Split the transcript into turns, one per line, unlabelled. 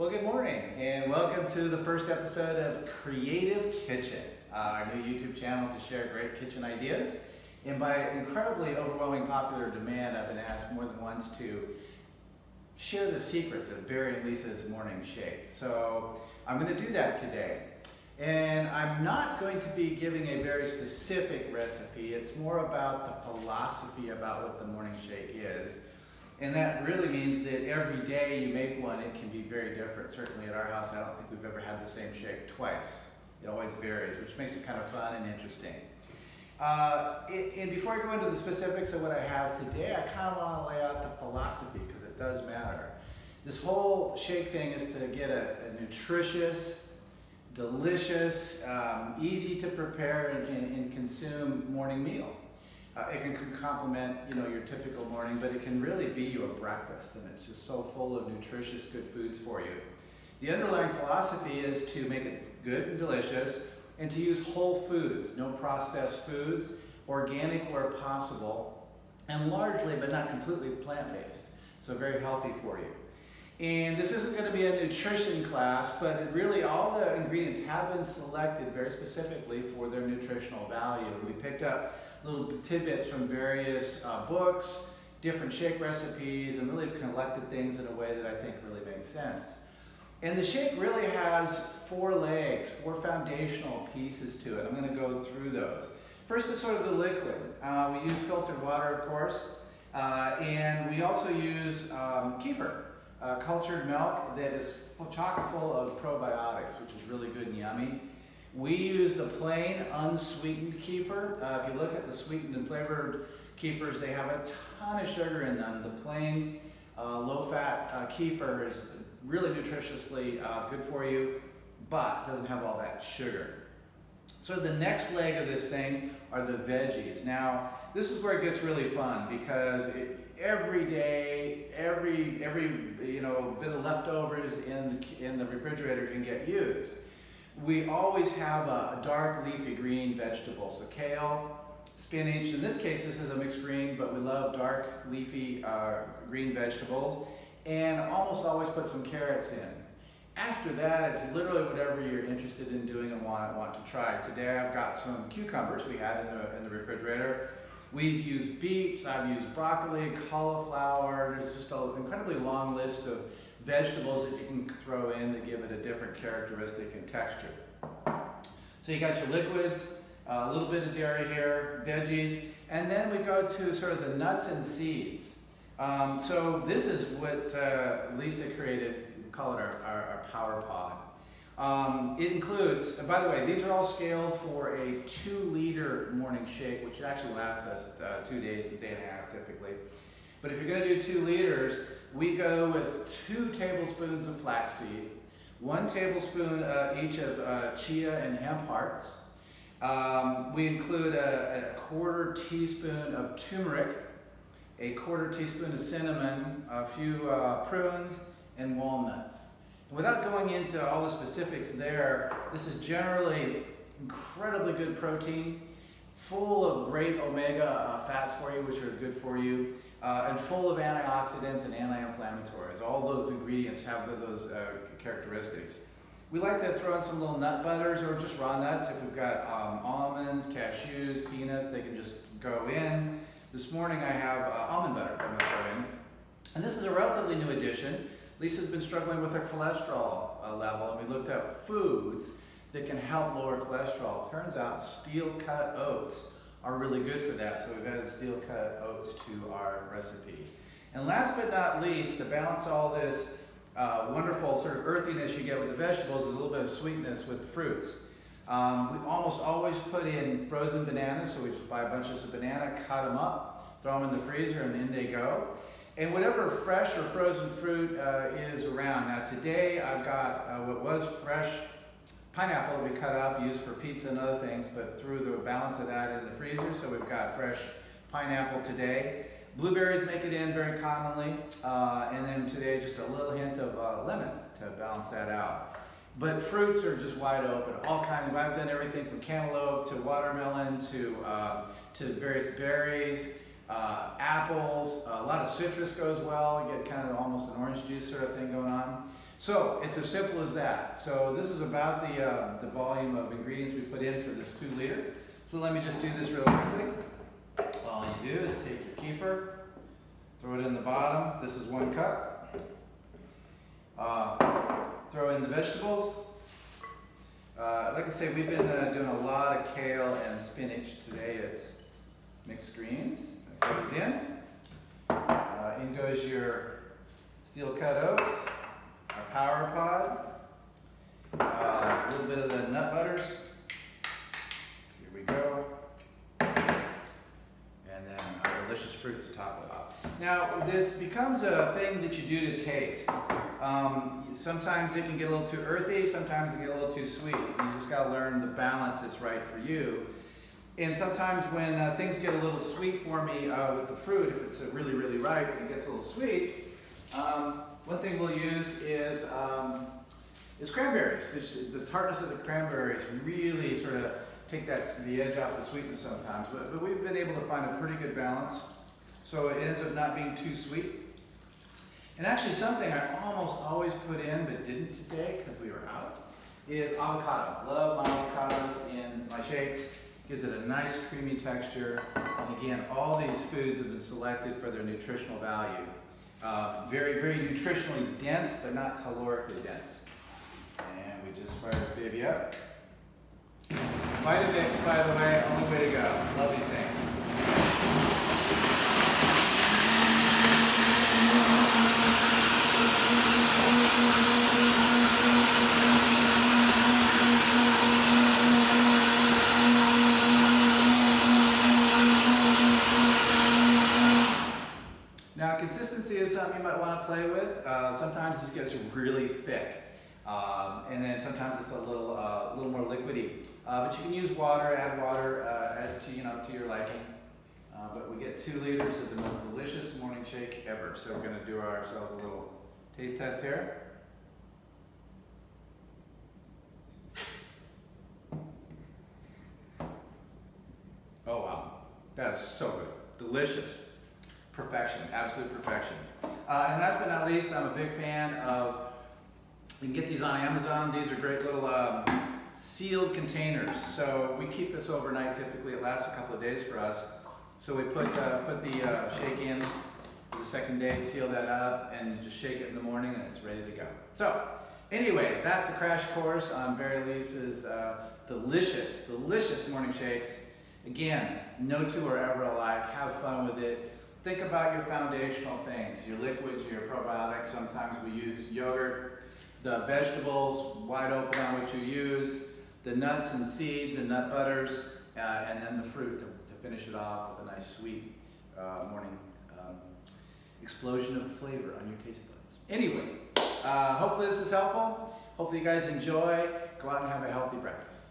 Well, good morning and welcome to the first episode of Creative Kitchen, our new YouTube channel to share great kitchen ideas. And by incredibly overwhelming popular demand, I've been asked more than once to share the secrets of Barry and Lisa's morning shake. So I'm going to do that today. And I'm not going to be giving a very specific recipe. It's more about the philosophy about what the morning shake is. And that really means that every day you make one, it can be very different. Certainly at our house, I don't think we've ever had the same shake twice. It always varies, which makes it kind of fun and interesting. And before I go into the specifics of what I have today, I kind of want to lay out the philosophy because it does matter. This whole shake thing is to get a nutritious, delicious, easy to prepare and consume morning meal. It can complement, your typical morning, but it can really be your breakfast, and it's just so full of nutritious, good foods for you. The underlying philosophy is to make it good and delicious, and to use whole foods, no processed foods, organic where possible, and largely, but not completely, plant-based, so very healthy for you. And this isn't going to be a nutrition class, but really all the ingredients have been selected very specifically for their nutritional value. We picked up little tidbits from various books, different shake recipes, and really have collected things in a way that I think really makes sense. And the shake really has four legs, four foundational pieces to it. I'm going to go through those. First is sort of the liquid. We use filtered water, of course, and we also use kifer, cultured milk that is chock full of probiotics, which is really good and yummy. We use the plain, unsweetened kifer. If you look at the sweetened and flavored kefers, they have a ton of sugar in them. The plain, low-fat kefir is really nutritiously good for you, but doesn't have all that sugar. So the next leg of this thing are the veggies. Now, this is where it gets really fun because every day, every bit of leftovers in the refrigerator can get used. We always have a dark leafy green vegetable, so kale, spinach. In this case, this is a mixed green, but we love dark leafy green vegetables, and almost always put some carrots in. After that, it's literally whatever you're interested in doing and want to try. Today, I've got some cucumbers we had in the refrigerator. We've used beets, I've used broccoli, cauliflower. There's just an incredibly long list of vegetables that you can throw in that give it a different characteristic and texture. So you got your liquids, a little bit of dairy here, veggies, and then we go to sort of the nuts and seeds. So this is what Lisa created. We call it our power pod. It includes, and by the way, these are all scaled for a 2-liter morning shake, which actually lasts us 2 days, a day and a half typically. But if you're going to do 2 liters, we go with 2 tablespoons of flaxseed, 1 tablespoon each of chia and hemp hearts. We include a 1/4 teaspoon of turmeric, a 1/4 teaspoon of cinnamon, a few prunes, and walnuts. And without going into all the specifics there, this is generally incredibly good protein, full of great omega fats for you, which are good for you. And full of antioxidants and anti-inflammatories. All those ingredients have those characteristics. We like to throw in some little nut butters or just raw nuts. If we've got almonds, cashews, peanuts, they can just go in. This morning I have almond butter I'm going to throw in. And this is a relatively new addition. Lisa's been struggling with her cholesterol level, and we looked at foods that can help lower cholesterol. Turns out steel-cut oats are really good for that, so we've added steel-cut oats to our recipe. And last but not least, to balance all this wonderful sort of earthiness you get with the vegetables, is a little bit of sweetness with the fruits. We almost always put in frozen bananas, so we just buy bunches of banana, cut them up, throw them in the freezer, and in they go. And whatever fresh or frozen fruit is around. Now today I've got what was fresh pineapple that we cut up, used for pizza and other things, but threw the balance of that in the freezer, so we've got fresh pineapple today. Blueberries make it in very commonly, and then today just a little hint of lemon to balance that out. But fruits are just wide open, all kinds of, I've done everything from cantaloupe to watermelon to various berries, apples, a lot of citrus goes well, you get kind of almost an orange juice sort of thing going on. So it's as simple as that. So this is about the volume of ingredients we put in for this 2 liter. So let me just do this real quickly. All you do is take your kifer, throw it in the bottom. This is 1 cup. Throw in the vegetables. Like I say, we've been doing a lot of kale and spinach. Today it's mixed greens. That goes in. In goes your steel cut oats, our power pod, a little bit of the nut butters. Here we go. And then our delicious fruit to top it off. Now, this becomes a thing that you do to taste. Sometimes it can get a little too earthy, sometimes it can get a little too sweet. You just got to learn the balance that's right for you. And sometimes when things get a little sweet for me with the fruit, if it's really, really ripe and it gets a little sweet, one thing we'll use is cranberries. The tartness of the cranberries really sort of take the edge off the sweetness sometimes. But we've been able to find a pretty good balance, so it ends up not being too sweet. And actually something I almost always put in, but didn't today because we were out, is avocado. Love my avocados in my shakes. Gives it a nice creamy texture. And again, all these foods have been selected for their nutritional value. Very, very nutritionally dense, but not calorically dense. And we just fire this baby up. Vitamix, by the way, only way to go. Love these things. Now, consistency is something you might want to play with. Sometimes this gets really thick, and then sometimes it's a little more liquidy. But you can use water, add water, to your liking. But we get 2 liters of the most delicious morning shake ever. So we're going to do ourselves a little taste test here. Oh wow, that is so good, delicious. Perfection, absolute perfection. And last but not least, I'm a big fan of, you can get these on Amazon. These are great little sealed containers. So we keep this overnight. Typically it lasts a couple of days for us. So we put the shake in for the second day, seal that up, and just shake it in the morning and it's ready to go. So anyway, that's the crash course on Barry Lisa's delicious, delicious morning shakes. Again, no 2 are ever alike. Have fun with it. Think about your foundational things, your liquids, your probiotics. Sometimes we use yogurt, the vegetables, wide open on what you use, the nuts and seeds and nut butters, and then the fruit to finish it off with a nice sweet morning explosion of flavor on your taste buds. Anyway, hopefully this is helpful. Hopefully you guys enjoy. Go out and have a healthy breakfast.